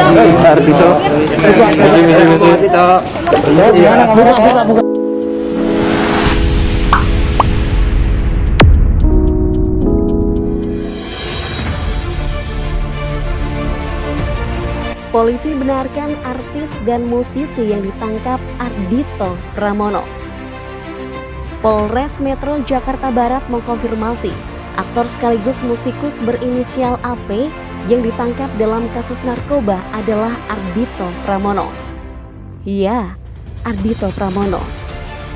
Ardito. Misi. Polisi benarkan artis dan musisi yang ditangkap Ardito Pramono. Polres Metro Jakarta Barat mengkonfirmasi aktor sekaligus musikus berinisial AP yang ditangkap dalam kasus narkoba adalah Ardito Pramono. Iya, Ardito Pramono.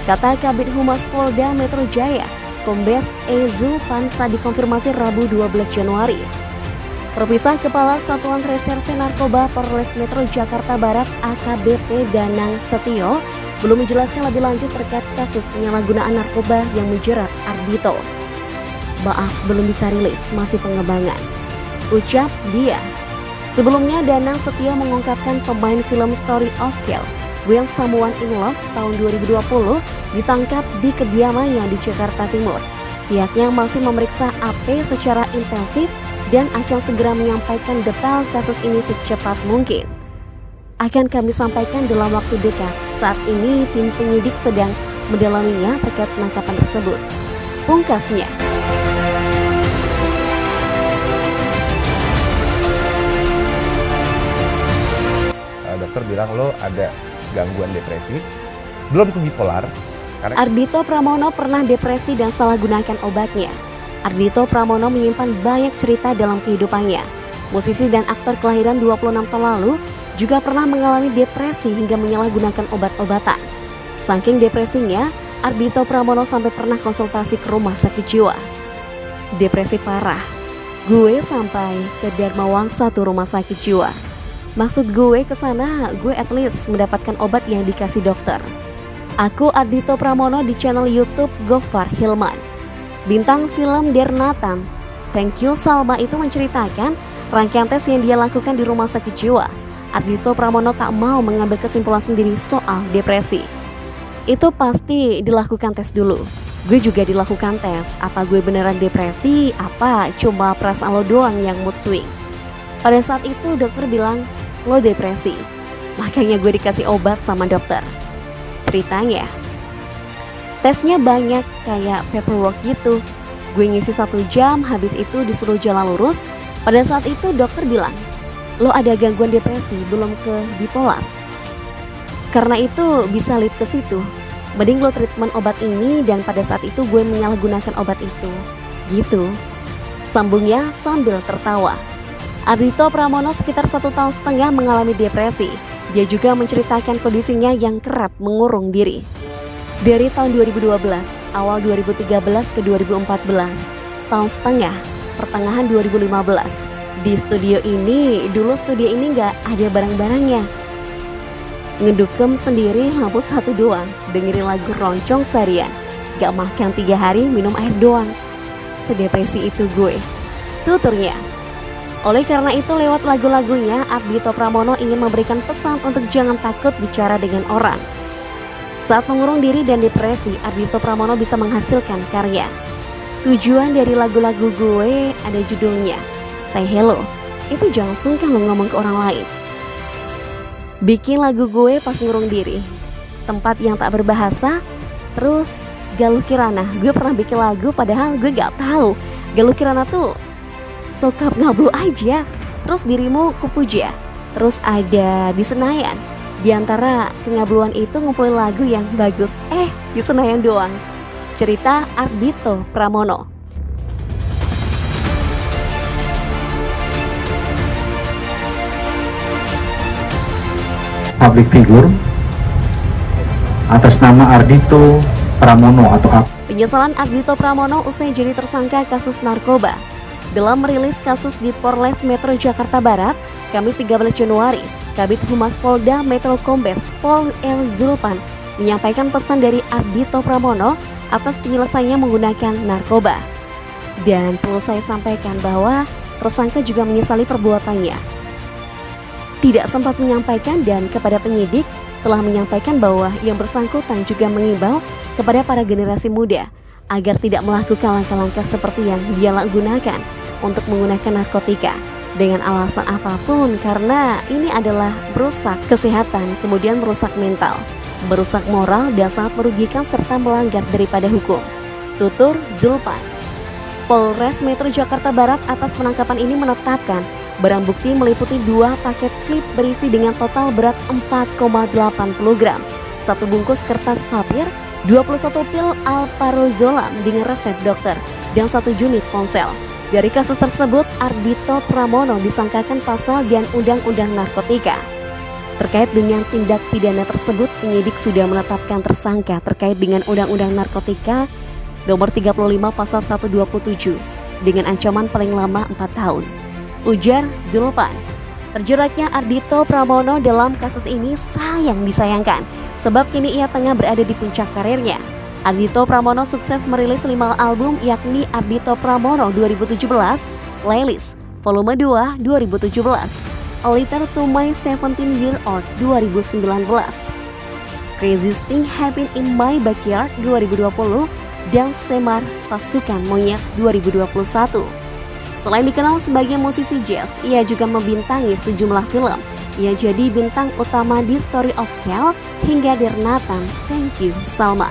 Kata Kabid Humas Polda Metro Jaya, Kombes E. Zulpan saat dikonfirmasi Rabu 12 Januari. Terpisah Kepala Satuan Reserse Narkoba Polres Metro Jakarta Barat AKBP Danang Setio belum menjelaskan lebih lanjut terkait kasus penyalahgunaan narkoba yang menjerat Ardito. Maaf, belum bisa rilis, masih pengembangan, ucap dia. Sebelumnya Danang Setio mengungkapkan pemain film Story of Kill, Will Someone in Love tahun 2020 ditangkap di kediamannya di Jakarta Timur. Pihaknya masih memeriksa AP secara intensif dan akan segera menyampaikan detail kasus ini secepat mungkin. Akan kami sampaikan dalam waktu dekat. Saat ini tim penyidik sedang mendalaminya terkait penangkapan tersebut, pungkasnya. Dokter bilang lo ada gangguan depresi, belum itu bipolar. Ardito Pramono pernah depresi dan salah gunakan obatnya. Ardito Pramono menyimpan banyak cerita dalam kehidupannya. Musisi dan aktor kelahiran 26 tahun lalu juga pernah mengalami depresi hingga menyalahgunakan obat-obatan. Saking depresinya, Ardito Pramono sampai pernah konsultasi ke rumah sakit jiwa. Depresi parah. Gue sampai ke Dharma Wangsa tuh rumah sakit jiwa. Maksud gue ke sana, gue at least mendapatkan obat yang dikasih dokter. Aku Ardito Pramono di channel YouTube Gofar Hilman. Bintang film Der Nathan, Thank You Salma itu menceritakan rangkaian tes yang dia lakukan di rumah sakit jiwa. Ardito Pramono tak mau mengambil kesimpulan sendiri soal depresi. Itu pasti dilakukan tes dulu. Gue juga dilakukan tes, apa gue beneran depresi, apa cuma perasaan lo doang yang mood swing. Pada saat itu dokter bilang, lo depresi. Makanya gue dikasih obat sama dokter. Ceritanya, tesnya banyak kayak paperwork gitu. Gue ngisi 1 jam, habis itu disuruh jalan lurus. Pada saat itu dokter bilang, lo ada gangguan depresi, belum ke bipolar. Karena itu bisa lead ke situ. Mending lo treatment obat ini, dan pada saat itu gue menyalahgunakan obat itu. Gitu. Sambungnya sambil tertawa. Ardito Pramono sekitar 1,5 tahun mengalami depresi. Dia juga menceritakan kondisinya yang kerap mengurung diri. Dari tahun 2012, awal 2013 ke 2014, setahun setengah, pertengahan 2015. Di studio ini, dulu studio ini nggak ada barang-barangnya. Ngedukem sendiri, lampu 1 doang, dengerin lagu roncong seharian. Gak makan 3 hari, minum air doang. Sedepresi itu gue. Tuturnya. Oleh karena itu, lewat lagu-lagunya, Ardito Pramono ingin memberikan pesan untuk jangan takut bicara dengan orang. Saat mengurung diri dan depresi, Ardito Pramono bisa menghasilkan karya. Tujuan dari lagu-lagu gue ada judulnya, Say Hello. Itu jangan sungkan lo ngomong ke orang lain. Bikin lagu gue pas ngurung diri, tempat yang tak berbahasa. Terus Galuh Kirana, gue pernah bikin lagu padahal gue gak tahu Galuh Kirana tuh sokap ngablu aja. Terus Dirimu Kupuja, terus ada Di Senayan. Di antara kengabluan itu ngumpulin lagu yang bagus. Di Senayan doang. Cerita Ardito Pramono. Public figure atas nama Ardito Pramono atau Penyesalan Ardito Pramono usai jadi tersangka kasus narkoba. Dalam merilis kasus di Polres Metro Jakarta Barat, Kamis 13 Januari, Kabid Humas Polda Metro Kombes Pol E. Zulpan menyampaikan pesan dari Ardito Pramono atas penyelesaiannya menggunakan narkoba. Dan perlu saya sampaikan bahwa tersangka juga menyesali perbuatannya. Tidak sempat menyampaikan dan kepada penyidik telah menyampaikan bahwa yang bersangkutan juga mengimbau kepada para generasi muda agar tidak melakukan langkah-langkah seperti yang dia gunakan untuk menggunakan narkotika. dengan alasan apapun karena ini adalah merusak kesehatan, kemudian merusak mental, merusak moral dan sangat merugikan serta melanggar daripada hukum. Tutur Zulpan. Polres Metro Jakarta Barat atas penangkapan ini menetapkan barang bukti meliputi 2 paket klip berisi dengan total berat 4,80 gram, 1 bungkus kertas papir, 21 pil alprazolam dengan resep dokter, dan 1 unit ponsel. Dari kasus tersebut, Ardhito Pramono disangkakan pasal dan Undang-Undang Narkotika. Terkait dengan tindak pidana tersebut, penyidik sudah menetapkan tersangka terkait dengan Undang-Undang Narkotika Nomor 35 Pasal 127 dengan ancaman paling lama 4 tahun. Ujar Zulpan. Terjeratnya Ardhito Pramono dalam kasus ini sayang disayangkan sebab kini ia tengah berada di puncak karirnya. Ardhito Pramono sukses merilis 5 album yakni Ardhito Pramono 2017, Playlist Volume 2 2017, A Letter to My 17-Year-Old 2019, Crazy Thing Happen in My Backyard 2020, dan Semar Pasukan Monyet 2021. Selain dikenal sebagai musisi jazz, ia juga membintangi sejumlah film. Ia jadi bintang utama di Story of Khel hingga Dirnatan Thank You Salma.